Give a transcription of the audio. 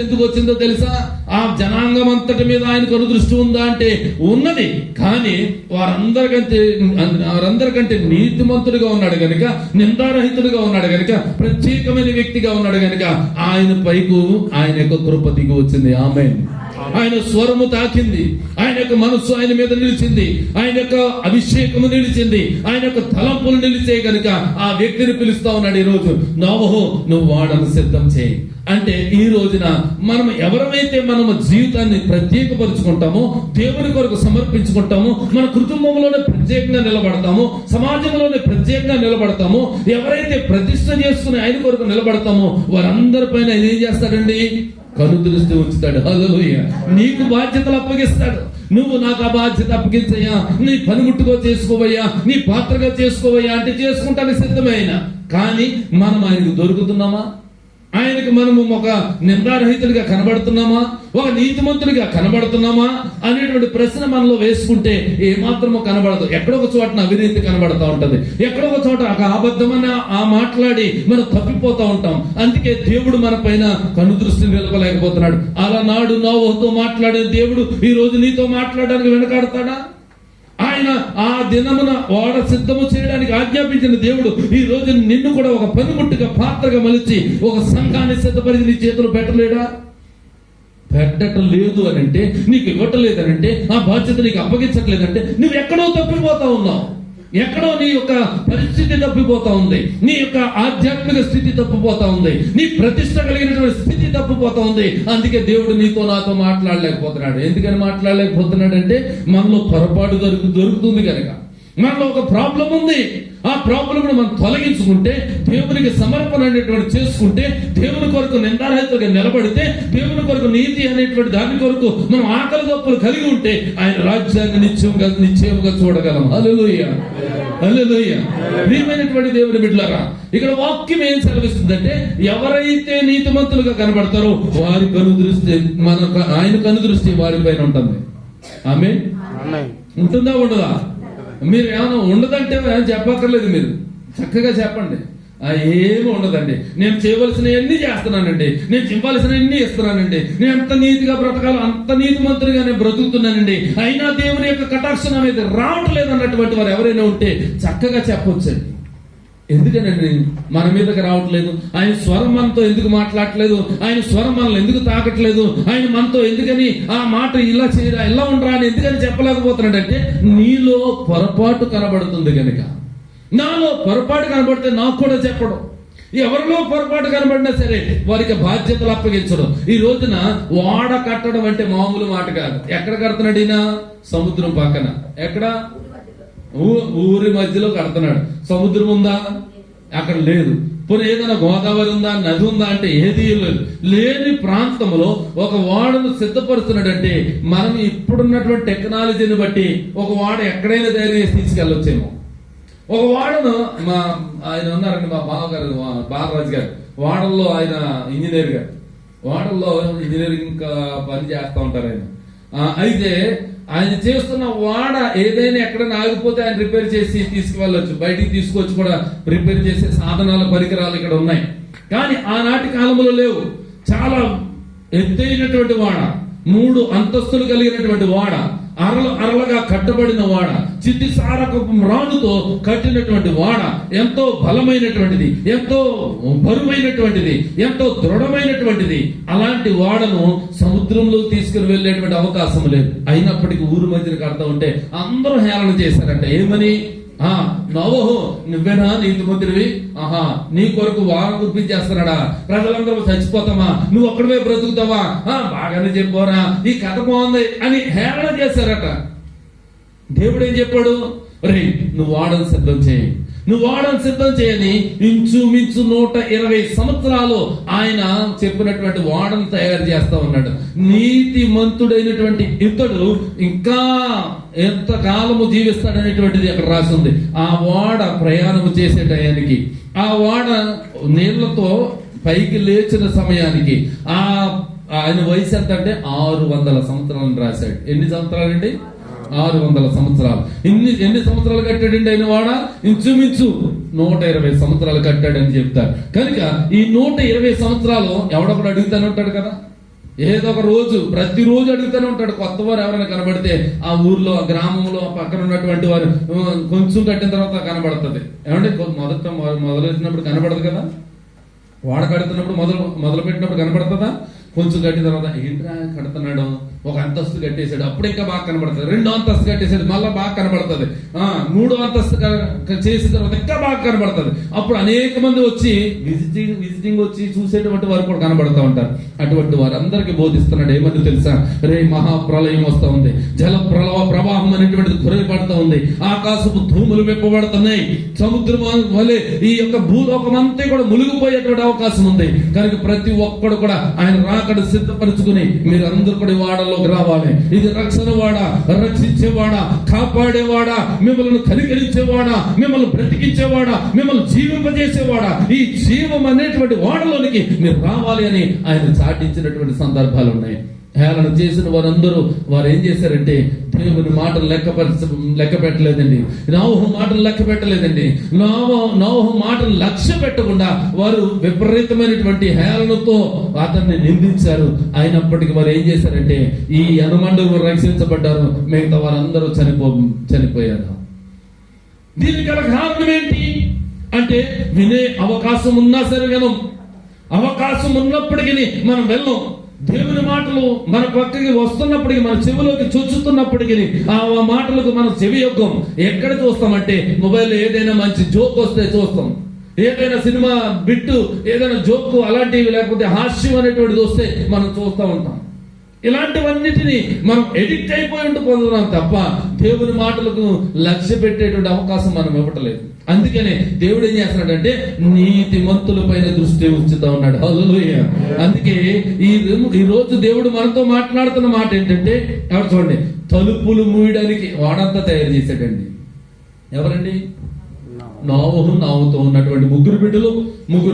ఎందుకు వచ్చిందో తెలుసా? ఆ జనాంగం అంతటి మీద ఆయన కనుదృష్టి ఉందా అంటే ఉన్నది. కానీ వారందరికంటే నీతిమంతుడిగా ఉన్నాడు గనుక, నిందారహితుడిగా ఉన్నాడు గనుక, ప్రత్యేకమైన వ్యక్తిగా ఉన్నాడు గనుక ఆయన పైకు ఆయన యొక్క కృప దిగి వచ్చింది. ఆమేన్. ఆయన స్వరము తాకింది, ఆయన యొక్క మనస్సు ఆయన మీద నిలిచింది, ఆయన యొక్క అభిషేకము నిలిచింది, ఆయన యొక్క తలంపులు నిలిచే గనుక ఆ వ్యక్తిని పిలుస్తా ఉన్నాడు ఈ రోజు, నోవహు నువ్వు వాడను సిద్ధం చేయి అంటే. ఈ రోజున మనం ఎవరైతే మనము జీవితాన్ని ప్రత్యేకపరుచుకుంటామో, దేవుని కొరకు సమర్పించుకుంటామో, మన కుటుంబంలోనే ప్రత్యేకంగా నిలబడతామో, సమాజంలోనే ప్రత్యేకంగా నిలబడతామో, ఎవరైతే ప్రతిష్ట చేసుకుని ఆయన కొరకు నిలబడతామో వారందరిపైన ఏం చేస్తాడండి? కనుదృష్టి ఉంచుతాడు. హల్లెలూయా. నీకు బాధ్యతలు అప్పగిస్తాడు. నువ్వు నాకు ఆ బాధ్యత అప్పగించయ్యా, నీ పనిముట్టుగా చేసుకోవయ్యా, నీ పాత్రగా చేసుకోవయ్యా అంటే చేసుకుంటానికి సిద్ధమైన. కానీ మనం ఆయనకు దొరుకుతున్నామా? ఆయనకు మనము ఒక నిందారహితుడిగా కనబడుతున్నామా, ఒక నీతిమంతుడిగా కనబడుతున్నామా అనేటువంటి ప్రశ్న మనలో వేసుకుంటే ఏమాత్రమో కనబడదు. ఎక్కడొక చోట అవినీతి కనబడతా ఉంటది, ఎక్కడొక చోట ఒక అబద్ధమని ఆ మాట్లాడి మనం తప్పిపోతా ఉంటాం. అందుకే దేవుడు మన పైన కనుదృష్టిని నిలపలేకపోతున్నాడు. అలనాడు నోవహుతో మాట్లాడిన దేవుడు ఈ రోజు నీతో మాట్లాడడానికి వెనకాడతాడా? ఆయన ఆ దినమున వాడ సిద్ధము చేయడానికి ఆజ్ఞాపించిన దేవుడు ఈ రోజు నిన్ను కూడా ఒక పనిముట్టుగా పాత్రగా మలిచి ఒక సంఘాన్ని సిద్ధపరిచి నీ చేతులు పెట్టలేడా? పెట్టడం లేదు అని అంటే, నీకు ఇవ్వటలేదనంటే, ఆ బాధ్యత నీకు అప్పగించట్లేదంటే నువ్వు ఎక్కడో తప్పిపోతా ఉన్నావు. ఎక్కడో నీ యొక్క పరిస్థితి తప్పిపోతా ఉంది, నీ యొక్క ఆధ్యాత్మిక స్థితి తప్పిపోతా ఉంది, నీ ప్రతిష్ట కలిగినటువంటి స్థితి తప్పిపోతా ఉంది. అందుకే దేవుడు నీతో నాతో మాట్లాడలేకపోతున్నాడు. ఎందుకని మాట్లాడలేకపోతున్నాడు అంటే మనలో పొరపాటు దొరుకుతుంది కనుక. మనలో ఒక ప్రాబ్లం ఉంది. ఆ ప్రాబ్లం మనం తొలగించుకుంటే, దేవునికి సమర్పణ అనేటువంటి చేసుకుంటే, దేవుని కొరకు నిందారహితుడిగా నిలబడితే, దేవుని కొరకు నీతి అనేటువంటి దాని కొరకు మనం ఆకలి దప్పులు కలిగి ఉంటే ఆయన రాజ్యాన్ని నిశ్చయముగా చూడగలం. హల్లెలూయా, హల్లెలూయా. ప్రియమైనటువంటి దేవుని బిడ్డలారా, ఇక్కడ వాక్యం ఏం సెలవిస్తుందంటే, ఎవరైతే నీతిమంతులుగా కనబడతారో వారి కనుదృష్టి ఆయన కనుదృష్టి వారిపైన ఉంటుంది. ఆమేన్. ఉంటుందా ఉండదా? మీరు ఏమైనా ఉండదంటే చెప్పక్కర్లేదు, మీరు చక్కగా చెప్పండి. ఏమి ఉండదండి. నేను చేయవలసినవన్నీ చేస్తున్నానండి, నేను ఇవ్వాల్సినవన్నీ ఇస్తున్నానండి, నేను ఎంత నీతిగా బ్రతకాలో అంత నీతిమంతుడిగా నేను బ్రతుకుతున్నానండి, అయినా దేవుని యొక్క కటాక్షణ అనేది రావట్లేదు అన్నటువంటి వారు ఎవరైనా ఉంటే చక్కగా చెప్పొచ్చండి. ఎందుకనండి మన మీదకి రావట్లేదు? ఆయన స్వరం మనతో ఎందుకు మాట్లాడట్లేదు? ఆయన స్వరం మనల్ని ఎందుకు తాకట్లేదు? ఆయన మనతో ఎందుకని ఆ మాట ఇలా చేయరా, ఇలా ఉండరా అని ఎందుకని చెప్పలేకపోతున్నాడంటే, నీలో పొరపాటు కనబడుతుంది కనుక. నాలో పొరపాటు కనబడితే నాకు కూడా చెప్పడం. ఎవరిలో పొరపాటు కనబడినా సరే వారికి బాధ్యతలు అప్పగించడం. ఈ రోజున వాడ కట్టడం అంటే మామూలు మాట కాదు. ఎక్కడ కడుతున్నాడు ఈయన? సముద్రం పక్కన. ఎక్కడ? ఊరి మధ్యలో కడుతున్నాడు. సముద్రం ఉందా? అక్కడ లేదు. పోనీ ఏదైనా గోదావరి ఉందా, నది ఉందా అంటే ఏదీ లేదు. లేని ప్రాంతంలో ఒక వాడను సిద్ధపరుస్తున్నాడంటే మనం ఇప్పుడున్నటువంటి టెక్నాలజీని బట్టి ఒక వాడ ఎక్కడైనా తయారు చేసి తీసుకెళ్ళొచ్చేమో. ఒక వాడను ఆయన ఉన్నారండి, మా బావగారు బాలరాజు గారు, వాడల్లో ఆయన ఇంజనీర్ గారు, వాడల్లో ఇంజనీరింగ్ పని చేస్తూ ఉంటారు ఆయన. అయితే ఆయన చేస్తున్న వాడ ఏదైనా ఎక్కడైనా ఆగిపోతే ఆయన రిపేర్ చేసి తీసుకువెళ్ళొచ్చు, బయటికి తీసుకొచ్చి కూడా రిపేర్ చేసే సాధనాల పరికరాలు ఇక్కడ ఉన్నాయి. కానీ ఆనాటి కాలంలో లేవు. చాలా ఎత్తైనటువంటి వాడ, 3 అంతస్తులు కలిగినటువంటి వాడ, అరలుగా కట్టబడిన వాడ, చిట్టి సారకపు రాణుతో కట్టినటువంటి వాడ, ఎంతో బలమైనటువంటిది, ఎంతో బరువైనటువంటిది, ఎంతో దృఢమైనటువంటిది. అలాంటి వాడను సముద్రంలో తీసుకుని వెళ్ళేటువంటి అవకాశం లేదు. అయినప్పటికీ ఊరు మధ్యన కడతా ఉంటే అందరూ హేళన చేశారంట. ఏమని? నోవహు నువ్వేనా నీతిమంతుడివి? నీ కొరకు వారం గుర్పించేస్తున్నాడా? ప్రజలందరూ చచ్చిపోతామా? నువ్వు ఒక్కడవే బ్రతుకుతావా? బాగానే చెప్పోరా, ఈ కథ బాగుంది అని హేళన చేశారట. దేవుడు ఏం చెప్పాడు? రే నువ్వు వాడని సిద్ధం చేయి, నువ్వు వాడని సిద్ధం చేయని ఇంచుమించు 120 సంవత్సరాలు ఆయన చెప్పినటువంటి వాడను తయారు చేస్తా ఉన్నాడు. నీతిమంతుడైనటువంటి ఇతడు ఇంకా ఎంత కాలము జీవిస్తాడనేటువంటిది అక్కడ రాసి ఉంది. ఆ వాడ ప్రయాణము చేసే టయానికి, ఆ వాడ నీళ్లతో పైకి లేచిన సమయానికి ఆయన వయసు ఎంత అంటే 600 సంవత్సరాలను రాశాడు. ఎన్ని సంవత్సరాలండి? 600 సంవత్సరాలు. ఎన్ని సంవత్సరాలు కట్టాడండి ఆయన వాడ? ఇంచుమించు 120 సంవత్సరాలు కట్టాడని చెప్తారు. కనుక ఈ 120 సంవత్సరాలు ఎవడొకడు అడుగుతానే ఉంటాడు కదా, ఏదో ఒక రోజు ప్రతిరోజు అడుగుతూనే ఉంటాడు. కొత్త వారు ఎవరైనా కనబడితే ఆ ఊర్లో, ఆ గ్రామంలో, ఆ పక్కన ఉన్నటువంటి వారు కొంచెం కట్టిన తర్వాత కనబడుతుంది. ఏమంటే మొదలెట్టినప్పుడు కనబడదు కదా, వాడ కడుతున్నప్పుడు మొదలు పెట్టినప్పుడు కనబడుతుందా? కొంచెం కట్టిన తర్వాత ఏంట్రా కడుతున్నాడు, ఒక అంతస్తు కట్టేశాడు, అప్పుడు ఇంకా బాగా కనబడుతుంది. 2వ అంతస్తు కట్టేశాడు, మళ్ళీ బాగా కనబడుతుంది. 3వ అంతస్తు చేసిన తర్వాత ఇంకా బాగా కనబడుతుంది. అప్పుడు అనేక మంది వచ్చి విజిటింగ్ వచ్చి చూసేటువంటి వారు కూడా కనబడుతూ ఉంటారు. అటువంటి వారందరికీ బోధిస్తున్నాడు. ఏమని తెలుసా? రే, మహాప్రలయం వస్తూ ఉంది, జల ప్రవాహం అనేటువంటిది కురవబడుతూ ఉంది, ఆకాశపు ధూములు వెప్పబడుతున్నాయి, సముద్రం వలె ఈ యొక్క భూలోకం అంతా కూడా మునిగిపోయేటువంటి అవకాశం ఉంది. కనుక ప్రతి ఒక్కడు కూడా ఆయన రాకడ సిద్ధపరచుకుని మీరందరూ కూడా వాడలోకి రావాలి. ఇది రక్షణ వాడ, రక్షించేవాడా, కాపాడేవాడా, మిమ్మల్ని కనికరించేవాడా, మిమ్మల్ని బ్రతికించేవాడా, మిమ్మల్ని జీవింపజేసేవాడా, ఈ జీవం అనేటువంటి వాడలోనికి మీరు రావాలి అని ఆయన చాటించినటువంటి సందర్భాలు ఉన్నాయి. హేళన చేసిన వారందరూ వారు ఏం చేశారంటే దేవుని మాటలు లెక్క పెట్టలేదండి, నోవహు మాటలు లెక్క పెట్టలేదండి. నోవహు మాటలు లక్ష్య పెట్టకుండా వారు విపరీతమైనటువంటి హేళనతో అతన్ని నిందించారు. అయినప్పటికీ వారు ఏం చేశారంటే ఈ అనుమండలు రక్షించబడ్డారు, మిగతా వారందరూ చనిపోయారు. దీనికి గల కారణం ఏంటి అంటే వినే అవకాశం ఉన్నా సరే వినం, అవకాశం ఉన్నప్పటికీ మనం వెళ్ళం. దేవుని మాటలు మన పక్కకి వస్తున్నప్పటికీ, మన చెవిలోకి చొచ్చుతున్నప్పటికీ ఆ మాటలకు మనం చెవి యొక్కం. ఎక్కడ చూస్తామంటే మొబైల్లో ఏదైనా మంచి జోక్ వస్తే చూస్తాం, ఏదైనా సినిమా బిట్టు, ఏదైనా జోక్ అలాంటివి, లేకపోతే హాస్యం అనేటువంటిది వస్తే మనం చూస్తూ ఉంటాం. ఇలాంటివన్నిటిని మనం ఎడిక్ట్ అయిపోయి పొందుతున్నాం తప్ప దేవుని మాటలకు లక్ష్య పెట్టేటువంటి అవకాశం మనం ఇవ్వట్లేదు. అందుకనే దేవుడు ఏం చేస్తున్నాడంటే నీతిమంతుల పైన దృష్టి ఉంచుతా ఉన్నాడు. హల్లెలూయా. అందుకే ఈ రోజు దేవుడు మనతో మాట్లాడుతున్న మాట ఏంటంటే, ఎవరు చూడండి, తలుపులు మూయడానికి వాడంతా తయారు చేశాడండి. ఎవరండి? నోవహు, నోవహుతో ఉన్నటువంటి 3 బిడ్డలు, 3